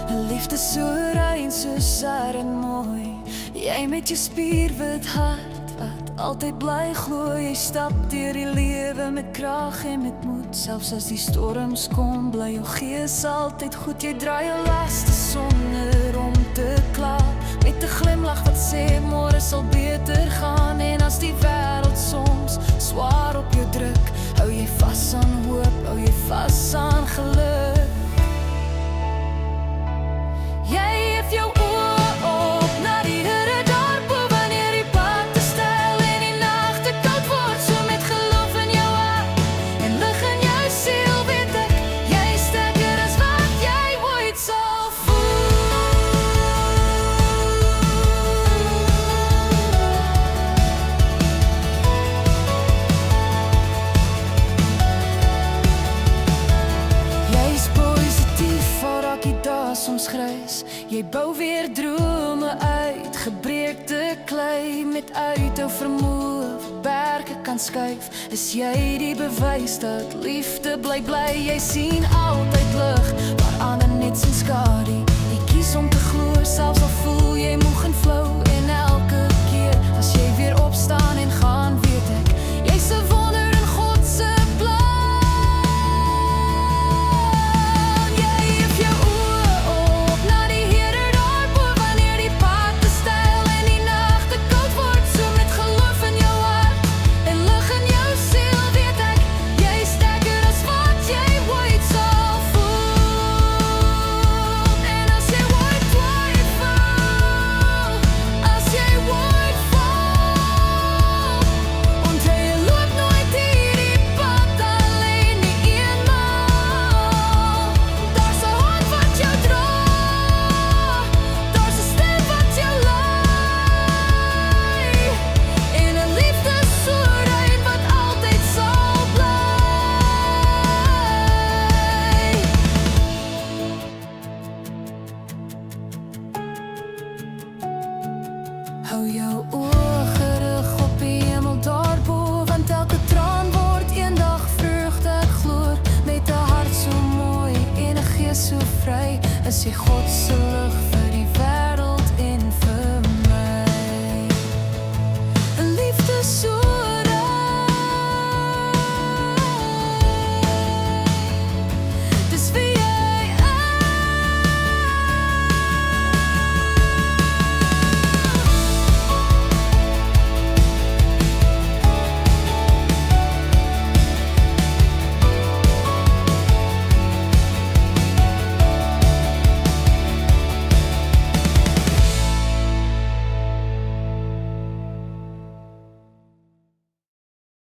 'n liefde so rein, so sad en mooi. Jy met jou spierwit hart wat altyd bly glo. Jy stap deur die lewe met krag en met moed. Selfs as die storms kom, bly jou gees altyd goed. Jy draai jou laste sonder om te kla, met 'n glimlach wat sê môre sal beter gaan. En as die wêreld soms swaar op jou druk, hou jy vas aan hoop, hou jy vas aan geluk. Jy het jou oë op na die Here daarbo, wanneer die pad te steil en die nag te koud word. So met geloof in jou hart en lig in jou siel, weet ek, jy is sterker as wat jy ooit sal voel. Jy is positief, voor elke dag soms grys. Jy bou weer drome uit gebreekte klei. Met uithou vermoë berge kan skuif, is jy die bewys dat liefde bly bly. Jy sien altyd lig waar ander net sien skadu. Jy kies om te glo, selfs al voel jy moeg en flou. En elke keer as jy weer opstaan en gaan, weet ek, jy's 'n wonder in God se plan. Jy het jou oë op na die Here daarbo, wanneer die pad te steil en die nag te koud word. So met geloof in jou hart en lig in jou siel, weet ek, jy is sterker as wat jy ooit sal voel. En as jy ooit twyfel, as jy ooit val, onthou jy loop nooit hierdie pad alleen nie eenmaal. Daar's 'n hand wat jou dra, daar's 'n stem wat jou lei, en 'n liefde so rein wat altyd sal bly. Hou jou oë gerig op die hemel daarbo, want elke traan word eendag vreugde, ek glo. Met 'n hart so mooi en 'n gees so vry, is jy God se lig.